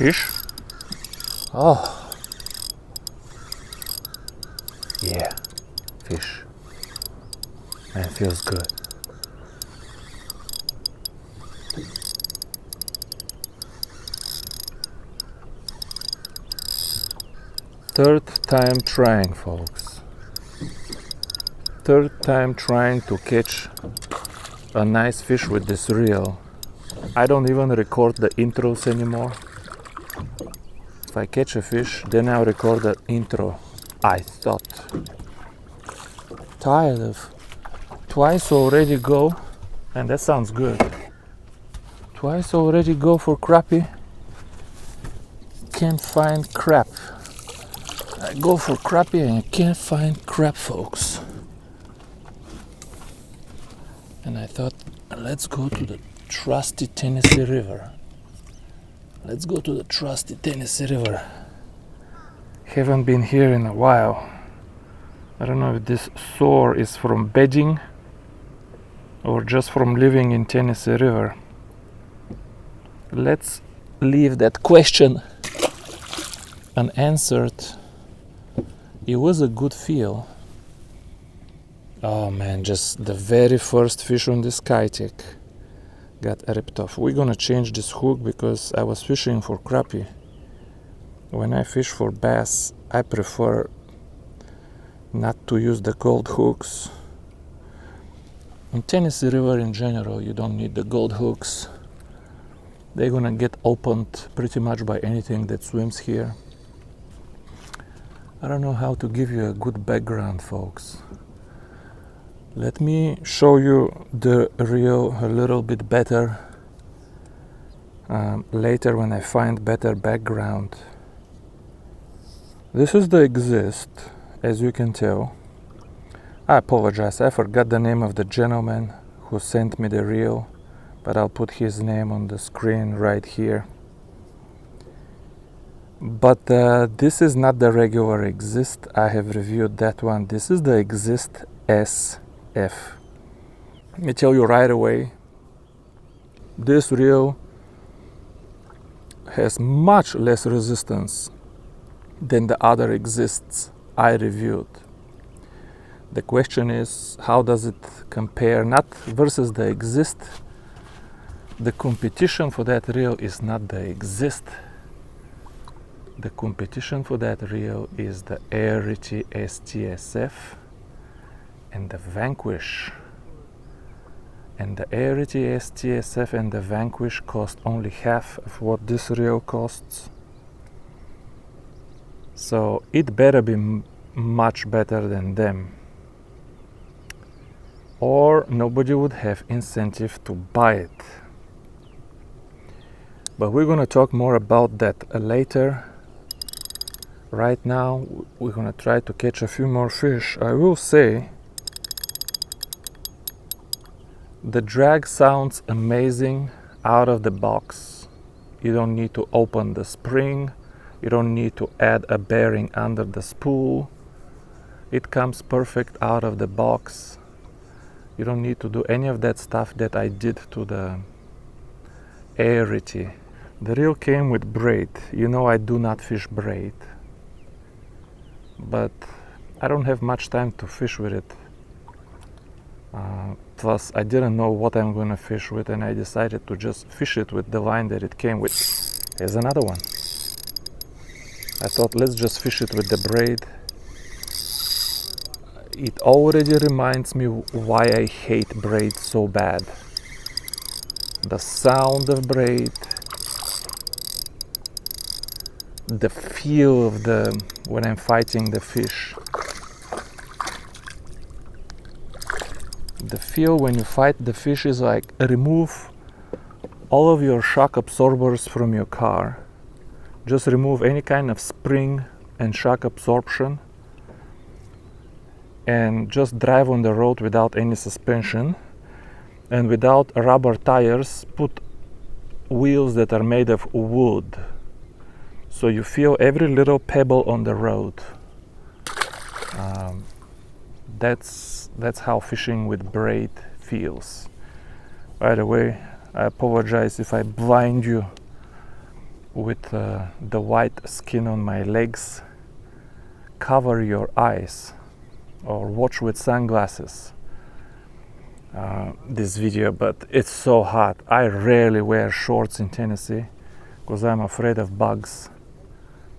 Fish? Oh. Yeah, fish. And it feels good. Third time trying, folks. Third time trying to catch a nice fish with this reel. I don't even record the intros anymore. If I catch a fish, then I'll record the intro. I thought. Tired of twice already go, and that sounds good. Twice already go for crappie. Can't find crap. I go for crappie and I can't find crap, folks. And I thought, let's go to the trusty Tennessee River. Let's go to the trusty Tennessee River. Haven't been here in a while. I don't know if this sore is from bedding or just from living in Tennessee River. Let's leave that question unanswered. It was a good feel. Oh man, just the very first fish on this Skytech got ripped off. We're gonna change this hook because I was fishing for crappie. When I fish for bass, I prefer not to use the gold hooks. In Tennessee River in general, you don't need the gold hooks. They're gonna get opened pretty much by anything that swims here. I don't know how to give you a good background, folks. Let me show you the reel a little bit better later when I find better background. This is the exist, as you can tell. I apologize, I forgot the name of the gentleman who sent me the reel, but I'll put his name on the screen right here. But this is not the regular exist. I have reviewed that one. This is the exist SF. Let me tell you right away, this reel has much less resistance than the other exists I reviewed. The question is, how does it compare, not versus the exist. The competition for that reel is not the exist. The competition for that reel is the Arity STSF and the Vanquish. And the Arity STSF and the Vanquish cost only half of what this reel costs. So it better be much better than them, or nobody would have incentive to buy it. But we're gonna talk more about that later. Right now we're gonna try to catch a few more fish. I will say the drag sounds amazing out of the box. You don't need to open the spring. You don't need to add a bearing under the spool. It comes perfect out of the box. You don't need to do any of that stuff that I did to the Arity. The reel came with braid. You know I do not fish braid, but I don't have much time to fish with it. Plus I didn't know what I'm gonna fish with, and I decided to just fish it with the line that it came with. Here's another one. I thought, let's just fish it with the braid. It already reminds me why I hate braid so bad. The sound of braid, the feel of when I'm fighting the fish. The feel when you fight the fish is like remove all of your shock absorbers from your car. Just remove any kind of spring and shock absorption and just drive on the road without any suspension and without rubber tires. Put wheels that are made of wood, so you feel every little pebble on the road. That's how fishing with braid feels. By the way, I apologize if I blind you with the white skin on my legs, cover your eyes or watch with sunglasses this video, but it's so hot. I rarely wear shorts in Tennessee because I'm afraid of bugs,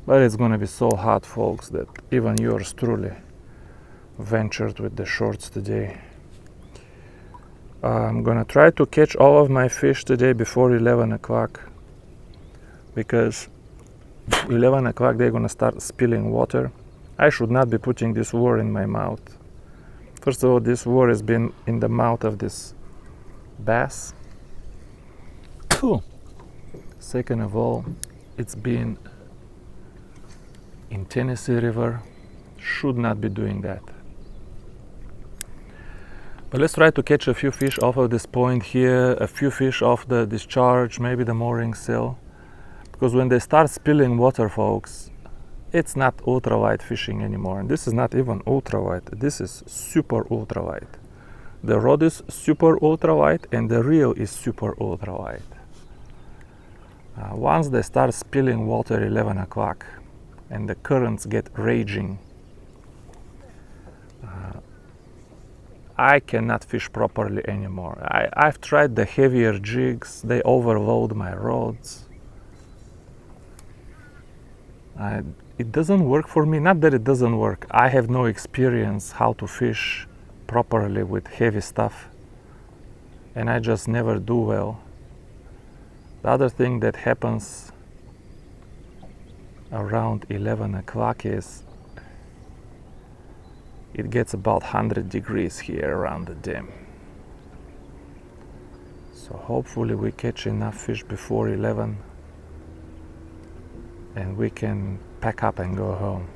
but it's gonna be so hot, folks, that even yours truly ventured with the shorts today. I'm gonna try to catch all of my fish today before 11 o'clock, because 11 o'clock they're gonna start spilling water. I should not be putting this worm in my mouth. First of all, this worm has been in the mouth of this bass. Phew. Second of all, it's been in Tennessee River. Should not be doing that. But let's try to catch a few fish off of this point here, a few fish off the discharge, maybe the mooring sill. Because when they start spilling water, folks, it's not ultralight fishing anymore. And this is not even ultralight, this is super ultralight. The rod is super ultralight and the reel is super ultralight. Once they start spilling water 11 o'clock and the currents get raging, I cannot fish properly anymore. I've tried the heavier jigs, they overload my rods. It doesn't work for me. Not that it doesn't work, I have no experience how to fish properly with heavy stuff, and I just never do well. The other thing that happens around 11 o'clock is it gets about 100 degrees here around the dam. So hopefully we catch enough fish before 11 and we can pack up and go home.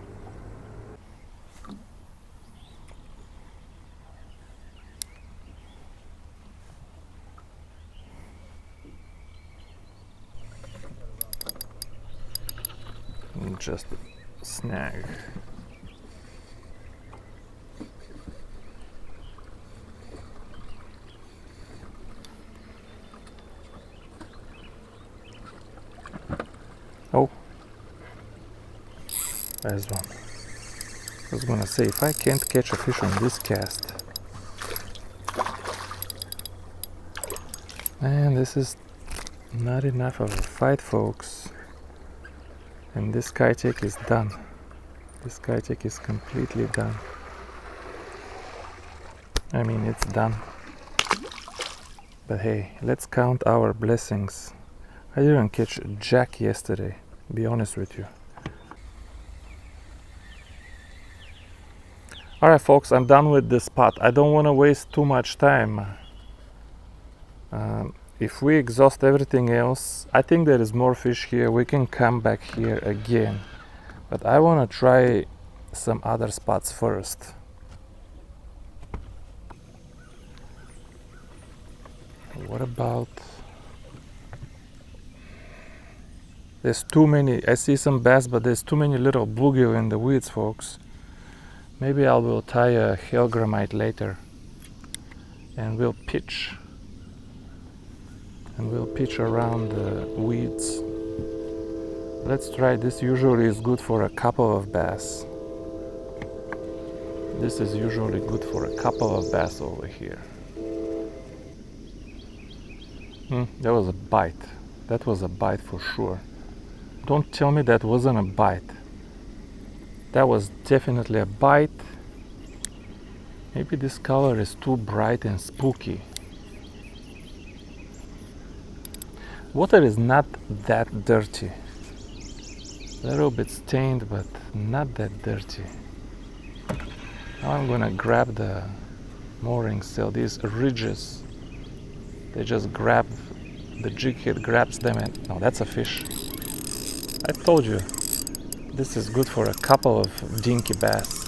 Just a snag. Oh, there's one. I was gonna say, if I can't catch a fish on this cast, man, this is not enough of a fight, folks. And this kayak is done. This kayak is completely done. I mean, it's done. But hey, let's count our blessings. I didn't catch jack yesterday, be honest with you. Alright folks, I'm done with this spot. I don't want to waste too much time. If we exhaust everything else, I think there is more fish here. We can come back here again. But I want to try some other spots first. What about... There's too many, I see some bass, but there's too many little bluegill in the weeds, folks. Maybe I will tie a hellgrammite later and we'll pitch. And we'll pitch around the weeds. Let's try this. Usually is good for a couple of bass. This is usually good for a couple of bass over here. That was a bite. That was a bite for sure. Don't tell me that wasn't a bite. That was definitely a bite. Maybe this color is too bright and spooky. Water is not that dirty. A little bit stained, but not that dirty. Now I'm gonna grab the mooring sail. These ridges, they just grab, the jig head grabs them and... No, that's a fish. I told you, this is good for a couple of dinky bass.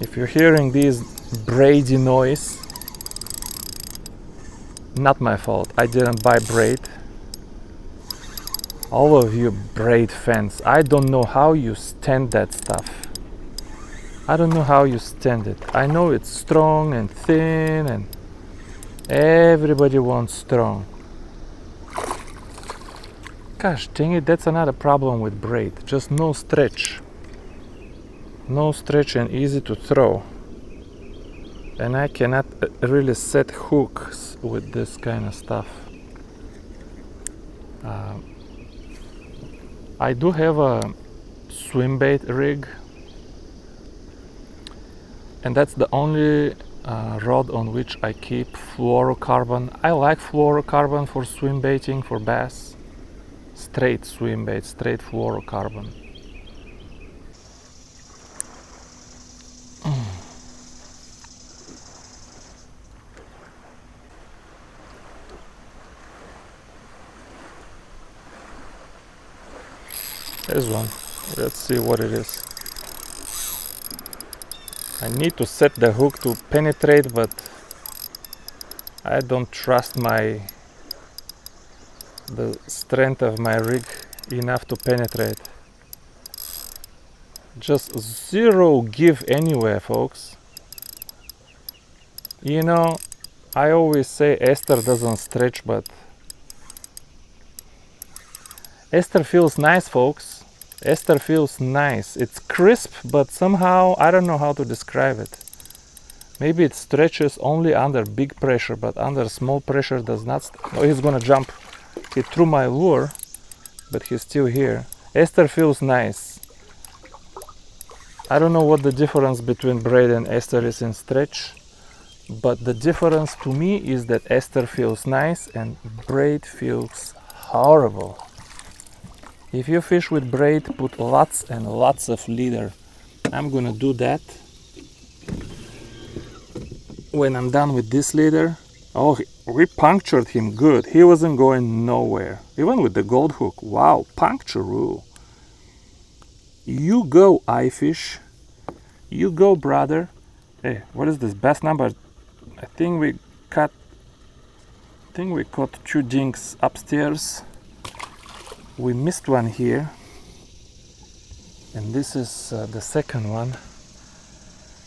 If you're hearing these braidy noise, not my fault. I didn't buy braid. All of you braid fans, I don't know how you stand that stuff. I don't know how you stand it. I know it's strong and thin and everybody wants strong. Gosh dang it, that's another problem with braid. Just no stretch. No stretch and easy to throw. And I cannot really set hooks with this kind of stuff. I do have a swim bait rig, and that's the only rod on which I keep fluorocarbon. I like fluorocarbon for swim baiting for bass. Straight swim bait, straight fluorocarbon. There's one. Let's see what it is. I need to set the hook to penetrate, but I don't trust the strength of my rig enough to penetrate. Just zero give anywhere, folks. You know, I always say ester doesn't stretch, but ester feels nice, folks. Ester feels nice. It's crisp, but somehow I don't know how to describe it. Maybe it stretches only under big pressure, but under small pressure does not. Oh, he's gonna jump. He threw my lure, but he's still here. Ester feels nice. I don't know what the difference between braid and ester is in stretch, but the difference to me is that ester feels nice and braid feels horrible. If you fish with braid, put lots and lots of leader. I'm gonna do that when I'm done with this leader. Oh, we punctured him good. He wasn't going nowhere. Even with the gold hook. Wow, puncture rule. You go, iFish. You go, brother. Hey, what is this bass number? I think we caught 2 jinks upstairs. We missed one here, and this is the second one.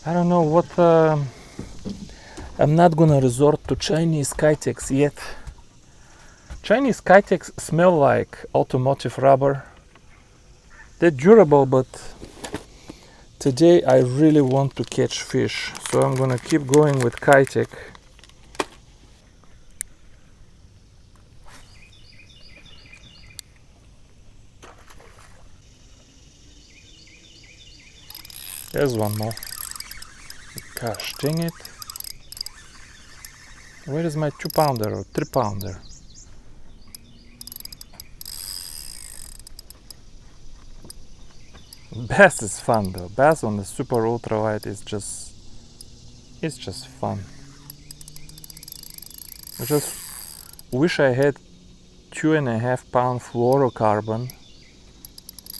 I don't know what. I'm not gonna resort to Chinese Kitex yet. Chinese Kitex smell like automotive rubber. They're durable, but today I really want to catch fish, so I'm gonna keep going with Kitex. There's one more. Gosh dang it. Where is my 2-pounder or 3-pounder? Bass is fun though. Bass on the super ultralight is just fun. I just wish I had 2.5-pound fluorocarbon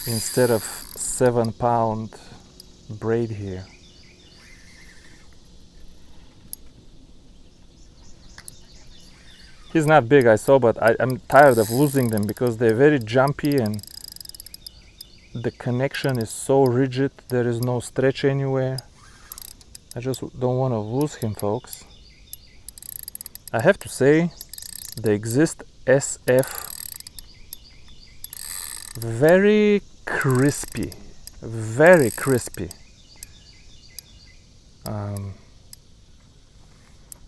instead of 7-pound braid here. He's not big, I saw, but I'm tired of losing them because they're very jumpy and the connection is so rigid. There is no stretch anywhere. I just don't want to lose him, folks. I have to say, the Exist SF, very crispy, very crispy.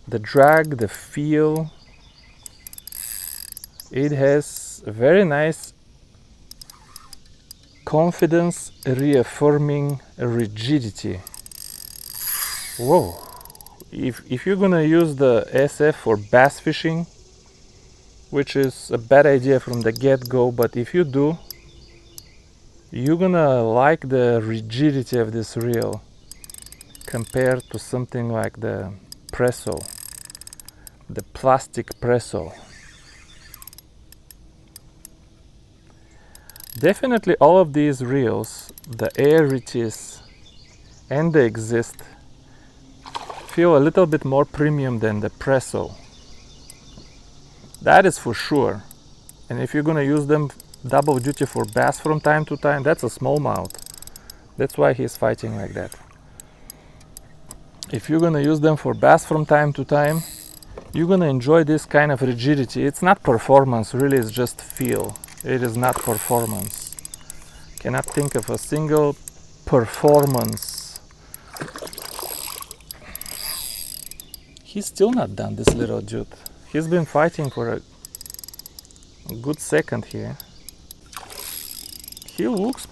The drag, the feel, it has a very nice confidence reaffirming rigidity. Whoa, if you're gonna use the SF for bass fishing, which is a bad idea from the get-go, but if you do, you're gonna like the rigidity of this reel compared to something like the Presso, the plastic Presso. Definitely all of these reels, the Aerities and the Exist, feel a little bit more premium than the Presso. That is for sure. And if you're gonna use them double duty for bass from time to time, that's a smallmouth. That's why he's fighting like that. If you're gonna use them for bass from time to time, you're gonna enjoy this kind of rigidity. It's not performance, really, it's just feel. It is not performance. Cannot think of a single performance. He's still not done, this little dude. He's been fighting for a good second here. He looks...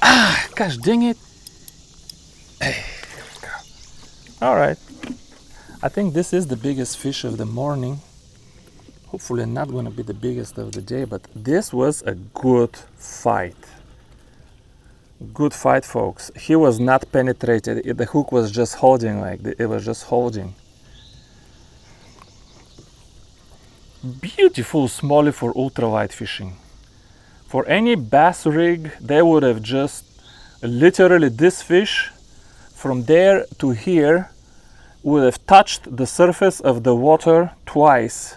Ah, gosh dang it. All right. I think this is the biggest fish of the morning. Hopefully not going to be the biggest of the day, but this was a good fight. Good fight, folks. He was not penetrated. The hook was just holding, it was just holding. Beautiful smallie for ultralight fishing. For any bass rig, they would have just literally this fish from there to here would have touched the surface of the water twice.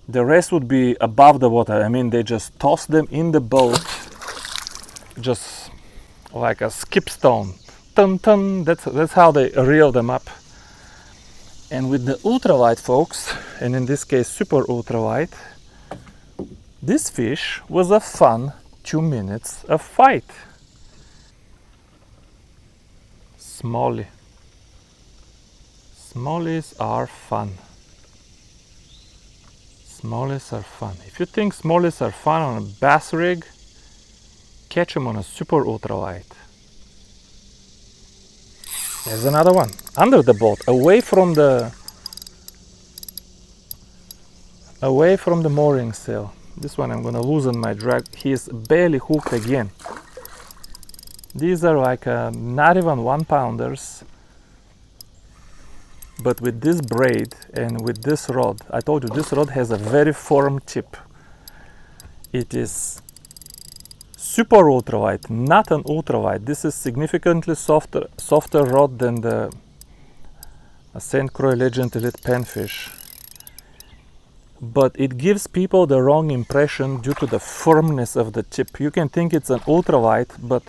The rest would be above the water. I mean, they just tossed them in the boat, just like a skip stone. Tum tum. That's how they reel them up. And with the ultralight, folks, and in this case super ultralight, this fish was a fun 2 minutes of fight. Smallie. Smallies are fun. Smallies are fun. If you think smallies are fun on a bass rig, catch them on a super ultralight. There's another one under the boat, away from the mooring sail. This one I'm gonna loosen my drag. He's barely hooked again. These are like not even 1 pounders. But with this braid and with this rod, I told you this rod has a very firm tip. It is super ultralight, not an ultralight. This is significantly softer rod than the St. Croix Legend Elite Panfish. But it gives people the wrong impression due to the firmness of the tip. You can think it's an ultralight, but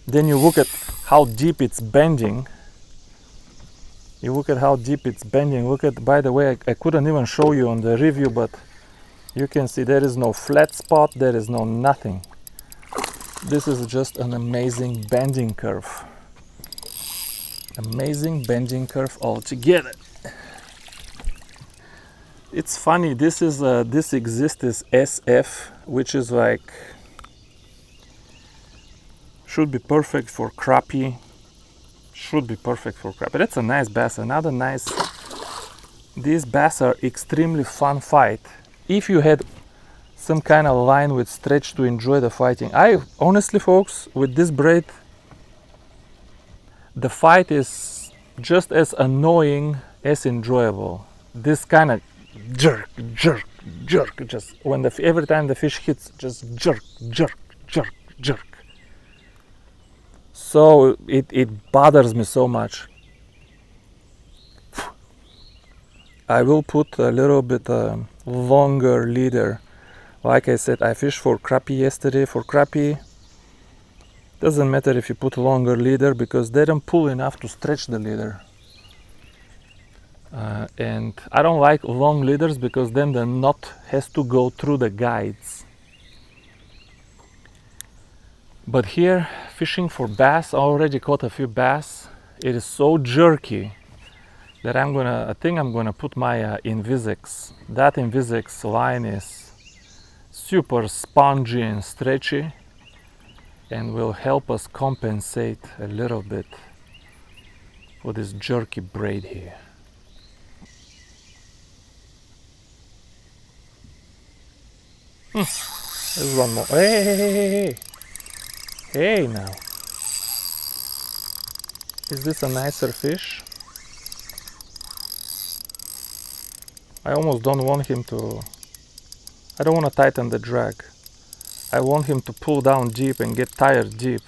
then you look at how deep it's bending. You look at how deep it's bending. Look at, by the way, I couldn't even show you on the review, but you can see there is no flat spot, there is no nothing. This is just an amazing bending curve. Amazing bending curve altogether. It's funny, this exists as SF, which is like, should be perfect for crappie. Should be perfect for crappie. That's a nice bass. Another nice. These bass are extremely fun fight. If you had some kind of line with stretch to enjoy the fighting. I honestly, folks, with this braid, the fight is just as annoying as enjoyable. This kind of jerk, jerk, jerk. Just when every time the fish hits, just jerk, jerk, jerk, jerk. So it bothers me so much. I will put a little bit longer leader. Like I said, I fished for crappie yesterday. For crappie, doesn't matter if you put longer leader because they don't pull enough to stretch the leader. And I don't like long leaders because then the knot has to go through the guides. But here, fishing for bass, I already caught a few bass. It is so jerky that I think I'm gonna put my Invisex. That Invisex line is super spongy and stretchy and will help us compensate a little bit for this jerky braid here. There's one more. Hey! Hey now. Is this a nicer fish? I almost don't want him to... I don't want to tighten the drag. I want him to pull down deep and get tired deep.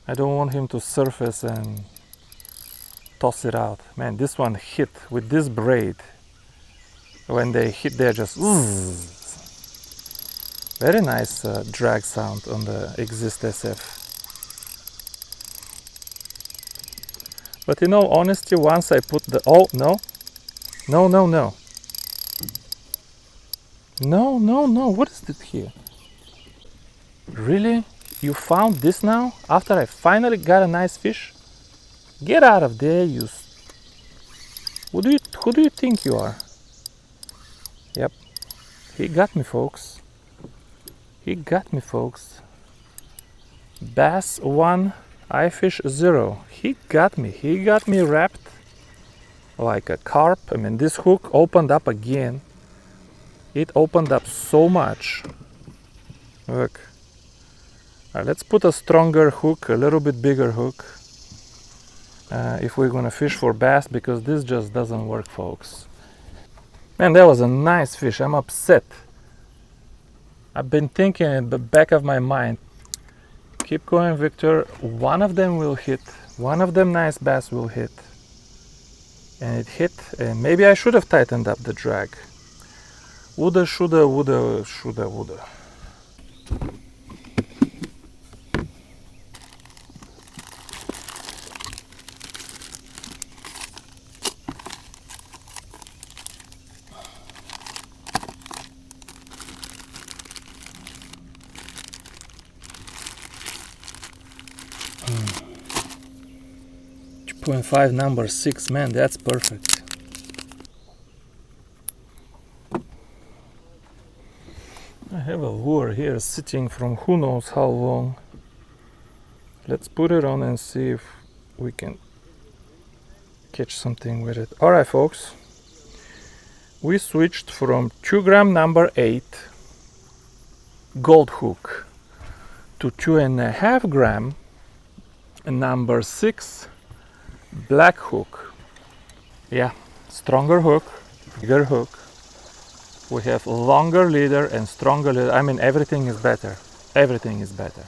I don't want him to surface and toss it out. Man, this one hit with this braid. When they hit, they're just... Very nice drag sound on the Exist SF. But in all honesty, once I put the... Oh, no. No. No, no, no, what is it here? Really? You found this now? After I finally got a nice fish? Get out of there, you... Who do you think you are? Yep. He got me, folks. He got me, folks. Bass 1, eyefish 0. He got me. He got me wrapped like a carp. I mean, this hook opened up again. It opened up so much. Look. Let's put a stronger hook, a little bit bigger hook. If we're gonna fish for bass, because this just doesn't work, folks. Man, that was a nice fish. I'm upset. I've been thinking in the back of my mind, keep going, Victor. One of them will hit. One of them nice bass will hit. And it hit, and maybe I should have tightened up the drag. Woulda, shoulda, woulda, shoulda, woulda. Hmm. 2.5 number 6, man, that's perfect. I have a lure here sitting from who knows how long. Let's put it on and see if we can catch something with it. Alright, folks, we switched from 2 gram number 8 gold hook to 2.5 gram number 6 black hook. Yeah, stronger hook, bigger hook. We have longer leader and stronger leader. I mean, everything is better. Everything is better.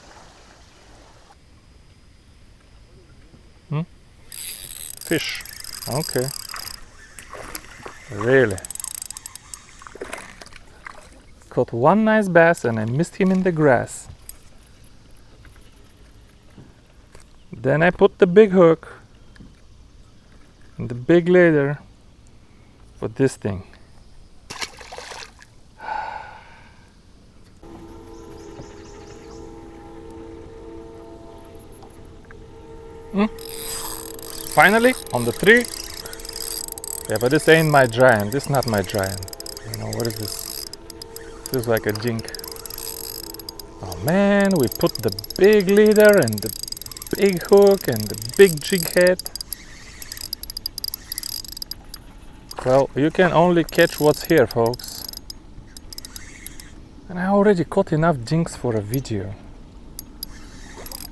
Fish. Okay. Really. Caught one nice bass and I missed him in the grass. Then I put the big hook and the big leader for this thing. Finally, on the tree. Yeah, but this ain't my giant. This is not my giant. You know, what is this? Feels like a jink. Oh man, we put the big leader and the big hook and the big jig head. Well, you can only catch what's here, folks. And I already caught enough jinks for a video.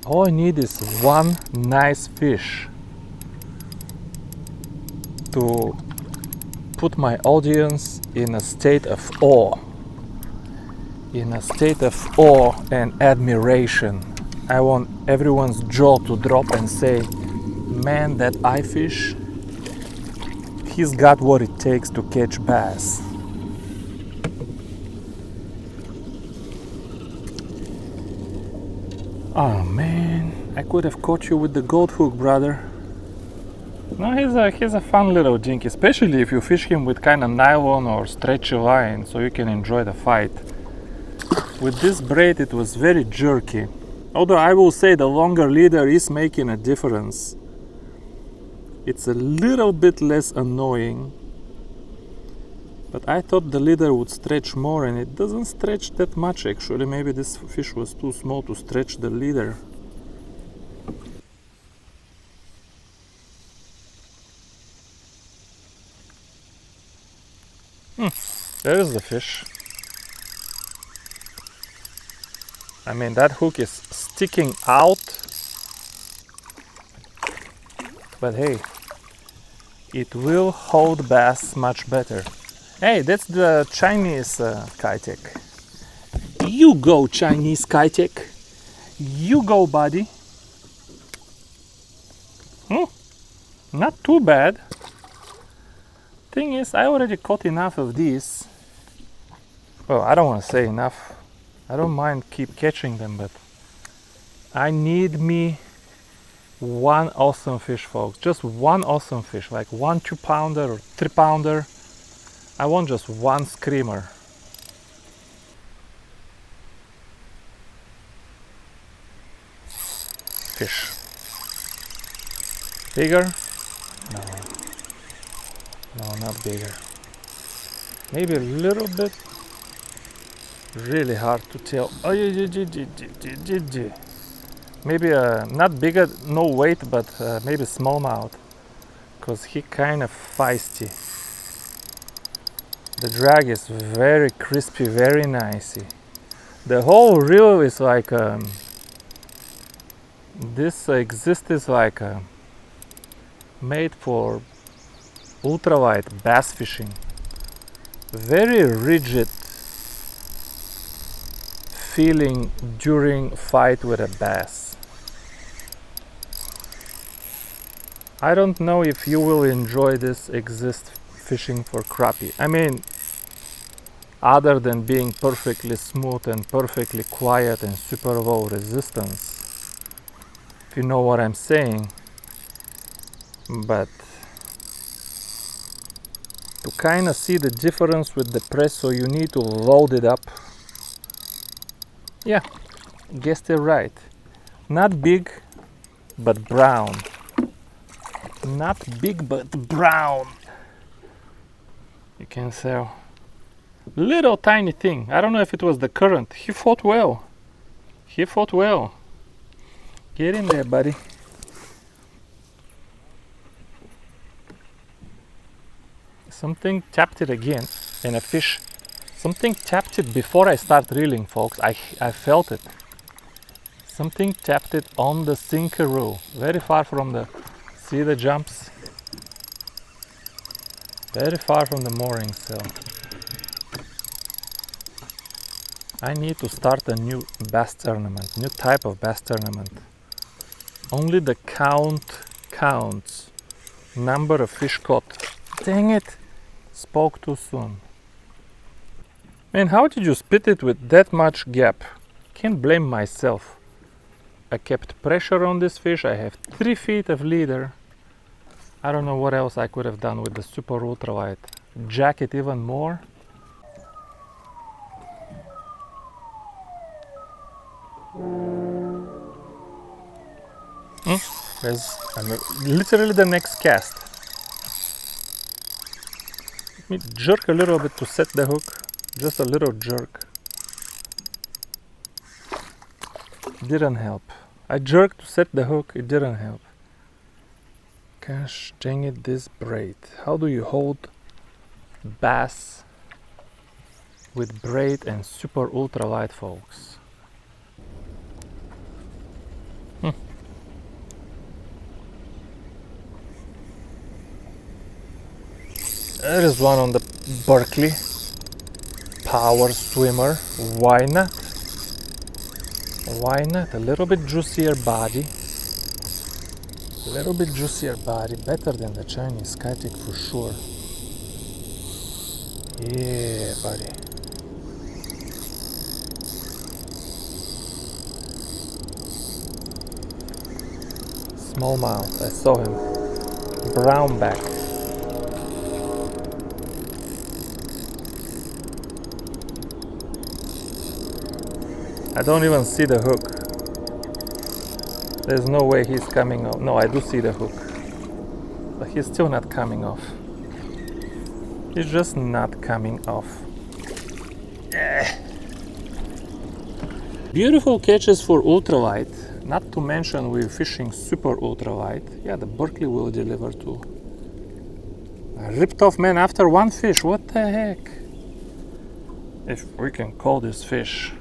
All I need is one nice fish to put my audience in a state of awe. In a state of awe and admiration. I want everyone's jaw to drop and say, man, that eyefish, he's got what it takes to catch bass. Oh man, I could have caught you with the gold hook, brother. No, he's a fun little jink, especially if you fish him with kind of nylon or stretchy line, so you can enjoy the fight. With this braid it was very jerky, although I will say the longer leader is making a difference. It's a little bit less annoying, but I thought the leader would stretch more, and it doesn't stretch that much actually. Maybe this fish was too small to stretch the leader. There is the fish. I mean, that hook is sticking out, but hey, it will hold bass much better. Hey, that's the Chinese Kitek. You go, Chinese Kitek. You go, buddy. Not too bad. Thing is, I already caught enough of these. Well, I don't want to say enough. I don't mind keep catching them, but I need me one awesome fish, folks. Just one awesome fish, like 1 2-pounder or 3-pounder. I want just one screamer. fish. Bigger? No. No, not bigger. Maybe a little bit. Really hard to tell. Oh, maybe not bigger, no weight, but maybe smallmouth, because he kind of feisty. The drag is very crispy, very nicey. The whole reel is like this exist is like made for ultralight bass fishing. Very rigid feeling during fight with a bass. I don't know if you will enjoy this exist fishing for crappie. I mean, other than being perfectly smooth and perfectly quiet and super low resistance, if you know what I'm saying. But to kind of see the difference with the presso, you need to load it up. Yeah, guessed it right. Not big, but brown. Not big, but brown. You can say, little tiny thing. I don't know if it was the current. He fought well. He fought well. Get in there, buddy. Something tapped it again, and a fish. Something tapped it before I start reeling, folks. I felt it. Something tapped it on the sinker row, very far from the. See the jumps? Very far from the mooring cell. I need to start a new bass tournament, new type of bass tournament. Only the count counts. Number of fish caught. Dang it! Spoke too soon. Man, how did you spit it with that much gap? Can't blame myself. I kept pressure on this fish. I have 3 feet of leader. I don't know what else I could have done with the super ultralight. Jack it even more. There's literally the next cast. Let me jerk a little bit to set the hook. Just a little jerk. Didn't help. I jerked to set the hook, it didn't help. Gosh dang it, this braid. How do you hold bass with braid and super ultralight, folks? There is one on the Berkeley Power Swimmer. Why not? Why not? A little bit juicier body. A little bit juicier body. Better than the Chinese Skytic for sure. Yeah, buddy. Smallmouth. I saw him. Brownback. I don't even see the hook. There's no way he's coming off. No, I do see the hook. But he's still not coming off. He's just not coming off. Beautiful catches for ultralight. Not to mention we're fishing super ultralight. Yeah, the Berkeley will deliver too. I ripped off, man, after one fish. What the heck? If we can call this fish.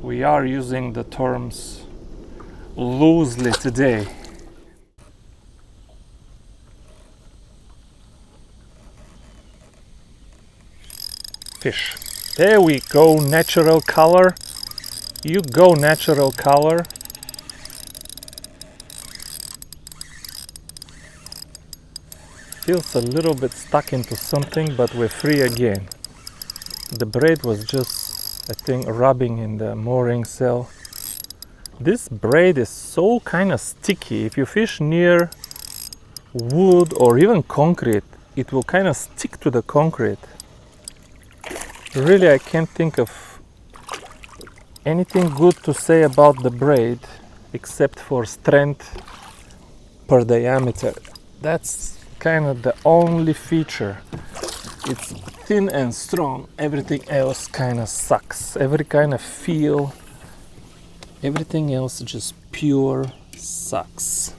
We are using the terms loosely today. Fish. There we go, natural color. You go, natural color. Feels a little bit stuck into something, but we're free again. The braid was just, I think, rubbing in the mooring cell. This braid is so kind of sticky. If you fish near wood or even concrete, it will kind of stick to the concrete. Really, I can't think of anything good to say about the braid. except for strength per diameter. That's kind of the only feature. It's thin and strong. Everything else kind of sucks. Every kind of feel, everything else just pure sucks.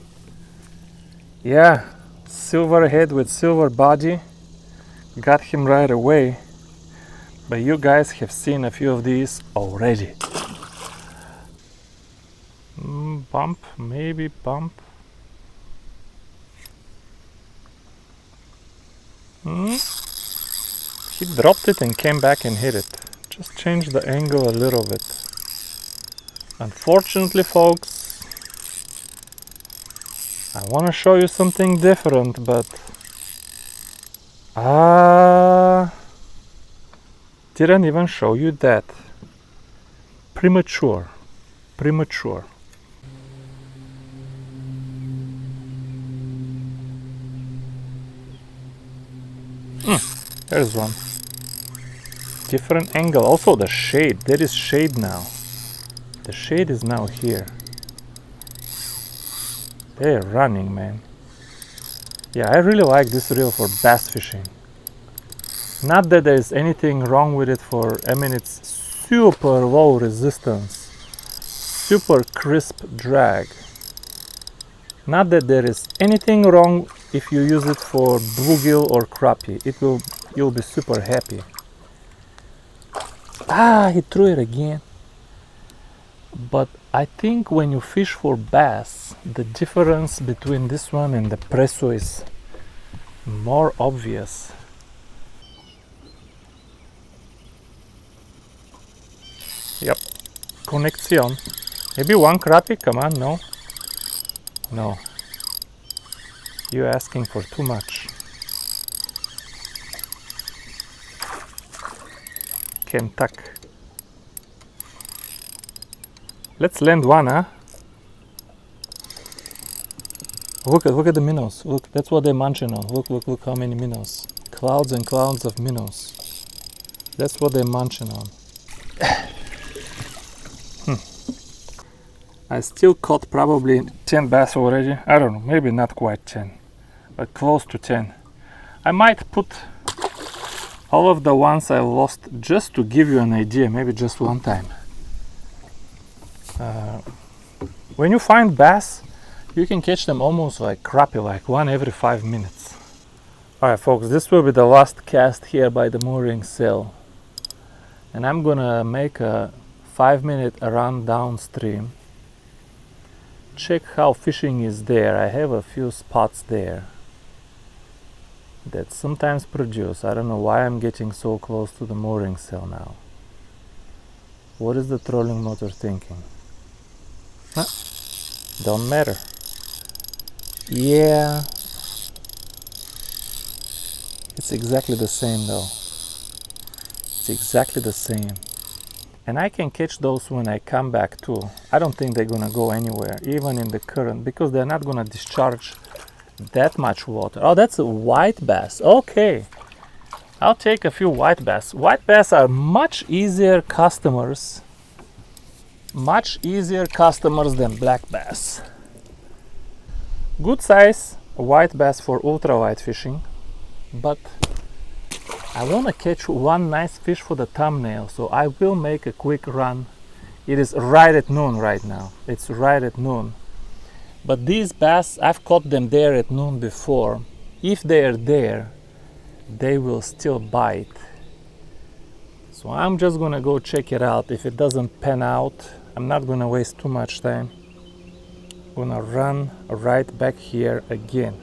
Yeah, silver head with silver body. Got him right away. But you guys have seen a few of these already. Bump, maybe bump. He dropped it and came back and hit it. Just change the angle a little bit. Unfortunately, folks, I want to show you something different, but didn't even show you that. Premature. There's one. Different angle. Also the shade. There is shade now. The shade is now here. They're running, man. Yeah, I really like this reel for bass fishing. Not that there's anything wrong with it it's super low resistance. Super crisp drag. Not that there is anything wrong if you use it for bluegill or crappie. You'll be super happy. He threw it again. But I think when you fish for bass, the difference between this one and the presso is more obvious. Yep, connection. Maybe one crappie, come on, no? No. You're asking for too much. Kentuck. Let's land one, huh? Look at the minnows. Look, that's what they're munching on. Look how many minnows. Clouds and clouds of minnows. That's what they're munching on. I still caught probably 10 bass already. I don't know, maybe not quite 10, but close to 10. I might put all of the ones I lost just to give you an idea, maybe just one time. When you find bass, you can catch them almost like crappie, like one every 5 minutes. Alright folks, this will be the last cast here by the mooring sail. And I'm gonna make a 5-minute run downstream. Check how fishing is there. I have a few spots there that sometimes produce. I don't know why I'm getting so close to the mooring sail now. What is the trolling motor thinking? Don't matter. Yeah, it's exactly the same though. It's exactly the same. And I can catch those when I come back too. I don't think they're gonna go anywhere, even in the current, because they're not gonna discharge that much water. Oh, that's a white bass. Okay, I'll take a few white bass. White bass are much easier customers than black bass. Good size white bass for ultralight fishing, but I want to catch one nice fish for the thumbnail, so I will make a quick run. It is right at noon right now. It's right at noon. But these bass, I've caught them there at noon before. If they are there, they will still bite. So I'm just gonna go check it out. If it doesn't pan out, I'm not gonna waste too much time. I'm gonna run right back here again.